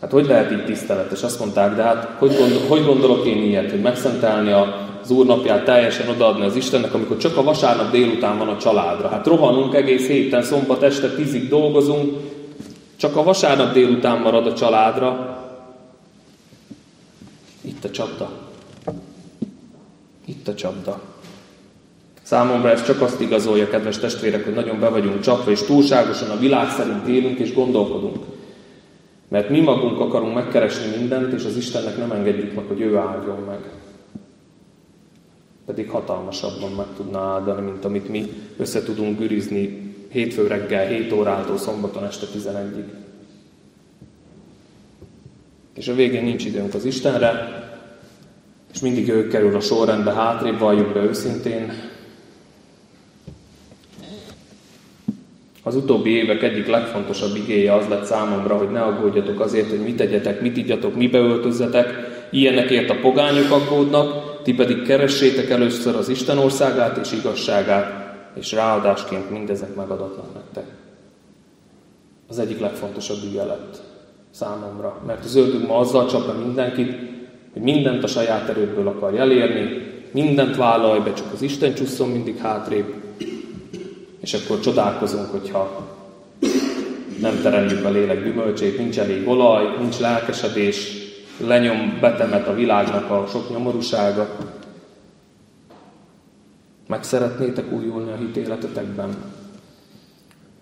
Hát hogy lehet így tiszteletes? Azt mondták, de hát hogy gondolok én ilyet, hogy megszentelni az úrnapját, teljesen odaadni az Istennek, amikor csak a vasárnap délután van a családra. Hát rohanunk egész héten, szombat este 10-ig dolgozunk, csak a vasárnap délután marad a családra. Itt a csapda. Itt a csapda. Számomra ez csak azt igazolja, kedves testvérek, hogy nagyon be vagyunk csapva, és túlságosan a világ szerint élünk és gondolkodunk. Mert mi magunk akarunk megkeresni mindent, és az Istennek nem engedjük meg, hogy ő áldjon meg. Pedig hatalmasabban meg tudna áldani, mint amit mi össze tudunk gürizni hétfő reggel 7 órától szombaton este 11-ig. És a végén nincs időnk az Istenre, és mindig ő kerül a sorrendbe hátrébb, valljuk be őszintén. Az utóbbi évek egyik legfontosabb igéje az lett számomra, hogy ne aggódjatok azért, hogy mit tegyetek, mit igyatok, mibe öltözzetek. Ilyenekért a pogányok aggódnak, ti pedig keressétek először az Isten országát és igazságát, és ráadásként mindezek megadatnak nektek. Az egyik legfontosabb ige lett számomra. Mert az ördög ma azzal csapja mindenkit, hogy mindent a saját erődből akar elérni, mindent vállalj be, csak az Isten csusszon mindig hátrébb. És akkor csodálkozunk, hogyha nem tereljük a lélek gyümölcsét, nincs elég olaj, nincs lelkesedés, lenyom, betemet a világnak a sok nyomorúsága. Meg szeretnétek újulni a hit életetekben?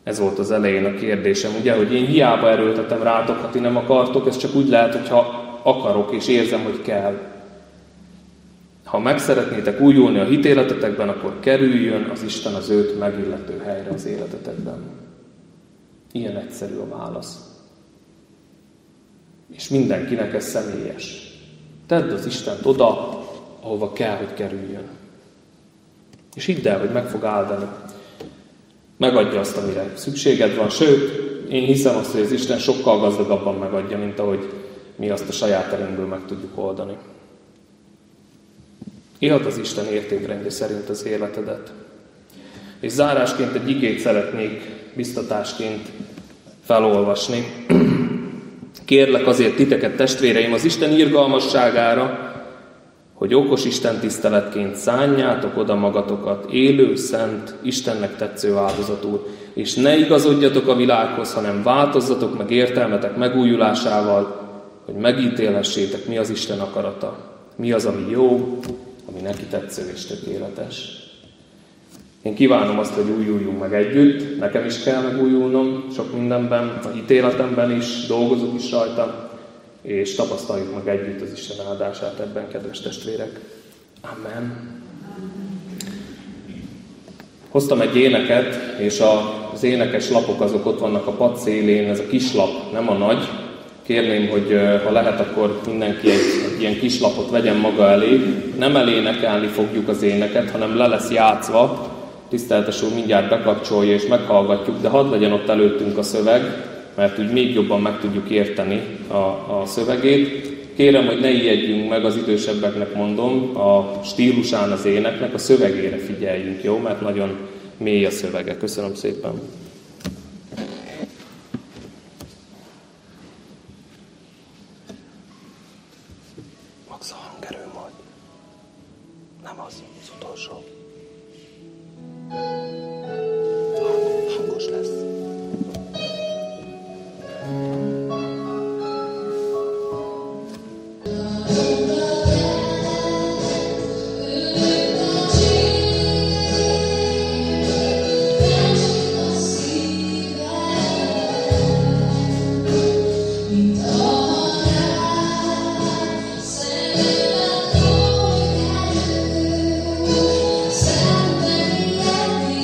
Ez volt az elején a kérdésem, ugye, hogy én hiába erőltetem rátok, ha ti nem akartok, ez csak úgy lehet, hogyha akarok és érzem, hogy kell. Ha meg szeretnétek újulni a hit életetekben, akkor kerüljön az Isten az őt megillető helyre az életetekben. Ilyen egyszerű a válasz. És mindenkinek ez személyes. Tedd az Istent oda, ahova kell, hogy kerüljön. És hidd el, hogy meg fog áldani. Megadja azt, amire szükséged van. Sőt, én hiszem azt, hogy az Isten sokkal gazdagabban megadja, mint ahogy mi azt a saját erőnkből meg tudjuk oldani. Élhet az Isten értékrendje szerint az életedet. És zárásként egy igét szeretnék biztatásként felolvasni. Kérlek azért titeket, testvéreim, az Isten irgalmasságára, hogy okos Isten tiszteletként szánjátok oda magatokat, élő, szent, Istennek tetsző áldozatul, és ne igazodjatok a világhoz, hanem változzatok meg értelmetek megújulásával, hogy megítélhessétek, mi az Isten akarata, mi az, ami jó, ami neki tetsző és tökéletes. Én kívánom azt, hogy újuljunk meg együtt, nekem is kell megújulnom, sok mindenben, a hitéletemben is, dolgozok is rajta, és tapasztaljuk meg együtt az Isten áldását ebben, kedves testvérek. Amen. Hoztam egy éneket, és az énekes lapok azok ott vannak a pad szélén, ez a kis lap, nem a nagy. Kérném, hogy ha lehet, akkor mindenki egy ilyen kis lapot vegyen maga elé. Nem elénekelni fogjuk az éneket, hanem le lesz játszva. Tiszteletes úr mindjárt bekapcsolja és meghallgatjuk, de hadd legyen ott előttünk a szöveg, mert úgy még jobban meg tudjuk érteni a szövegét. Kérem, hogy ne ijedjünk meg, az idősebbeknek mondom, a stílusán az éneknek, a szövegére figyeljünk, jó? Mert nagyon mély a szövege. Köszönöm szépen. Max a hangerő majd. Nem az utolsó. Hangos lesz. Somebody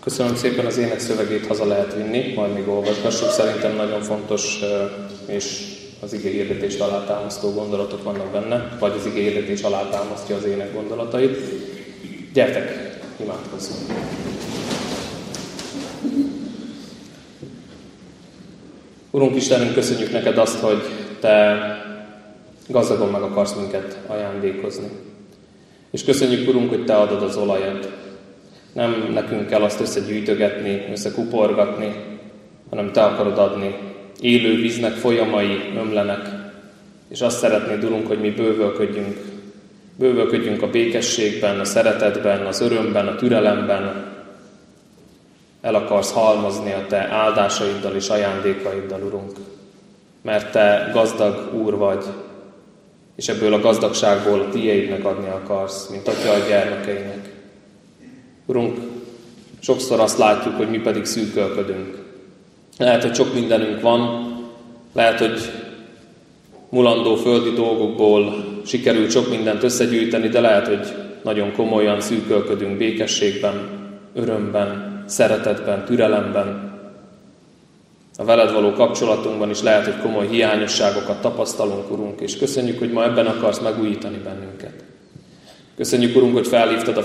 Köszönöm szépen, az ének szövegét haza lehet vinni, majd még olvasgassuk. Szerintem nagyon fontos és az igéhirdetést alátámasztó gondolatok vannak benne, vagy az igéhirdetés alátámasztja az ének gondolatait. Gyertek, imádkozzunk! Urunk Istenünk, köszönjük neked azt, hogy te gazdagon meg akarsz minket ajándékozni. És köszönjük, Urunk, hogy te adod az olajat. Nem nekünk kell azt összegyűjtögetni, összekuporgatni, hanem te akarod adni. Élő víznek folyamai ömlenek, és azt szeretnéd, Urunk, hogy mi bővölködjünk. Bővölködjünk a békességben, a szeretetben, az örömben, a türelemben. El akarsz halmozni a te áldásaiddal és ajándékaiddal, Urunk. Mert te gazdag Úr vagy, és ebből a gazdagságból a tiédnek adni akarsz, mint atya a gyermekeinek. Urunk, sokszor azt látjuk, hogy mi pedig szűkölködünk. Lehet, hogy sok mindenünk van, lehet, hogy mulandó földi dolgokból sikerült sok mindent összegyűjteni, de lehet, hogy nagyon komolyan szűkölködünk békességben, örömben, szeretetben, türelemben. A veled való kapcsolatunkban is lehet, hogy komoly hiányosságokat tapasztalunk, Urunk, és köszönjük, hogy ma ebben akarsz megújítani bennünket. Köszönjük, Urunk, hogy felhívtad a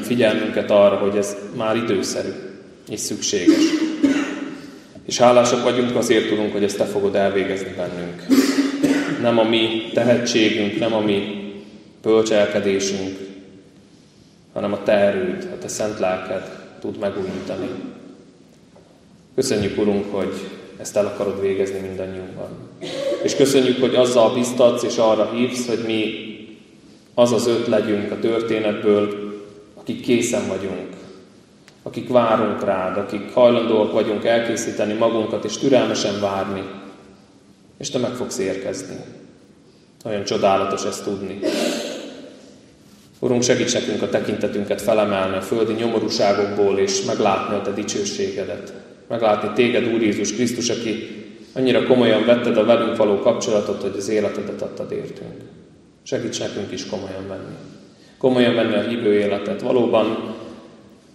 figyelmünket arra, hogy ez már időszerű és szükséges. És hálásak vagyunk azért, Urunk, hogy ezt te fogod elvégezni bennünk. Nem a mi tehetségünk, nem a mi bölcselkedésünk, hanem a te erőd, a te szent lelked tud megújítani. Köszönjük, Urunk, hogy ezt el akarod végezni mindannyiunkban. És köszönjük, hogy azzal biztatsz és arra hívsz, hogy mi az az öt legyünk a történetből, akik készen vagyunk, akik várunk rád, akik hajlandóak vagyunk elkészíteni magunkat és türelmesen várni, és te meg fogsz érkezni. Olyan csodálatos ezt tudni. Urunk, segíts nekünk a tekintetünket felemelni a földi nyomorúságokból, és meglátni a te dicsőségedet. Meglátni téged, Úr Jézus Krisztus, aki annyira komolyan vetted a velünk való kapcsolatot, hogy az életedet adtad értünk. Segíts nekünk is komolyan venni. Komolyan venni a hívő életet. Valóban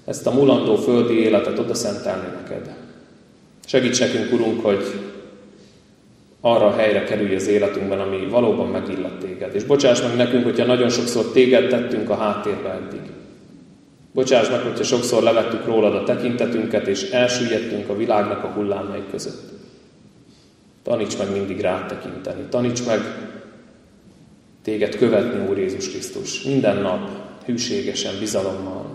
ezt a mulandó földi életet oda szentelni neked. Segíts nekünk, Urunk, hogy arra a helyre kerülj az életünkben, ami valóban megillet téged. És bocsáss meg nekünk, hogyha nagyon sokszor téged tettünk a háttérbe eddig. Bocsáss meg, hogyha sokszor levettük rólad a tekintetünket, és elsüllyedtünk a világnak a hullámai között. Taníts meg mindig rád tekinteni. Taníts meg téged követni, Úr Jézus Krisztus. Minden nap, hűségesen, bizalommal.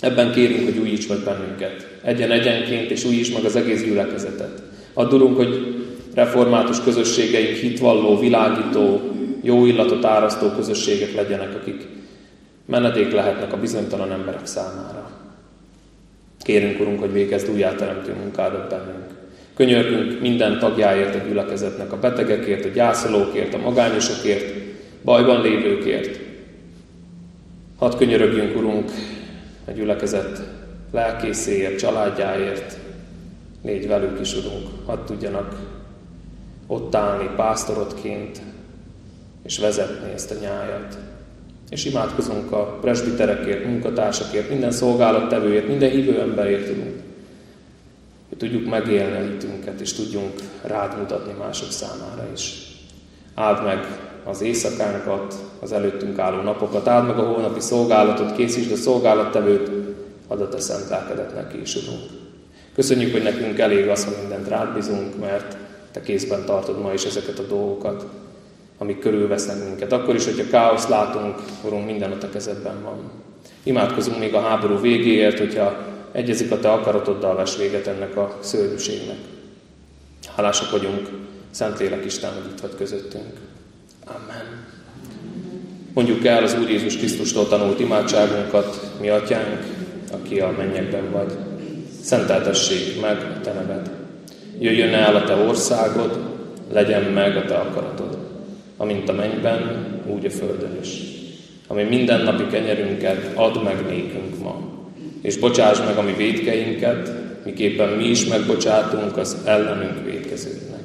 Ebben kérünk, hogy újíts meg bennünket. Egyenként, és újíts meg az egész gyülekezetet. Add, Urunk, hogy református közösségeink hitvalló, világító, jó illatot árasztó közösségek legyenek, akik menedék lehetnek a bizonytalan emberek számára. Kérünk, Urunk, hogy végezd újjáteremtő munkádat bennünk. Könyörgünk minden tagjáért a gyülekezetnek, a betegekért, a gyászolókért, a magányosokért, bajban lévőkért. Hadd könyörögjünk, Urunk, a gyülekezet lelkészéért, családjáért. Légy velük is, Urunk, hadd tudjanak ott állni pásztorotként, és vezetni ezt a nyájat. És imádkozunk a presbiterekért, munkatársakért, minden szolgálattevőért, minden hívő emberért, Urunk, hogy tudjuk megélni a hitünket, és tudjunk rád mutatni mások számára is. Áld meg az éjszakánkat, az előttünk álló napokat, áld meg a holnapi szolgálatot, készítsd a szolgálattevőt, add a te szent lelkedet neki is, Urunk. Köszönjük, hogy nekünk elég az, ha mindent rád bízunk, mert te kézben tartod ma is ezeket a dolgokat. amik körülvesznek minket. Akkor is, hogyha káoszt látunk, Urunk, minden a Te kezedben van. Imádkozunk még a háború végéért, hogyha egyezik a Te akaratoddal, vess véget ennek a szörnyűségnek. Hálásak vagyunk, Szentlélek Isten, hogy itt vagy közöttünk. Amen. Mondjuk el az Úr Jézus Krisztustól tanult imádságunkat, mi Atyánk, aki a mennyekben vagy. Szenteltessék meg a Te neved. Jöjjön el a Te országod, legyen meg a Te akaratod, amint a mennyben, úgy a földön is. Ami mindennapi kenyerünket add meg nékünk ma, és bocsáss meg a mi vétkeinket, miképpen mi is megbocsátunk az ellenünk vétkezőknek.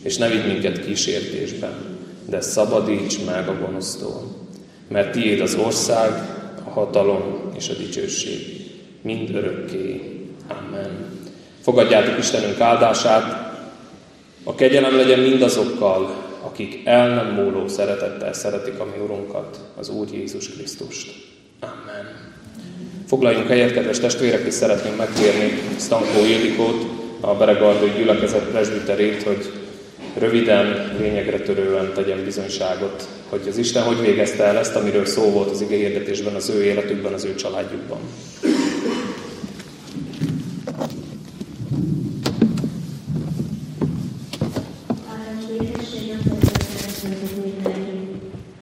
És ne vigy minket kísértésbe, de szabadíts meg a gonosztól, mert tiéd az ország, a hatalom és a dicsőség, mind örökké. Amen. Fogadjátok Istenünk áldását, a kegyelem legyen mindazokkal, akik el nem múló szeretettel szeretik a mi Urunkat, az Úr Jézus Krisztust. Amen. Foglaljunk helyet, kedves testvérek, és szeretném megkérni Stankó Ildikót, a Beregardói gyülekezet presbiterét, hogy röviden, lényegre törően tegyen bizonyságot, hogy az Isten hogy végezte el ezt, amiről szó volt az igehirdetésben, az ő életükben, az ő családjukban. Békesség,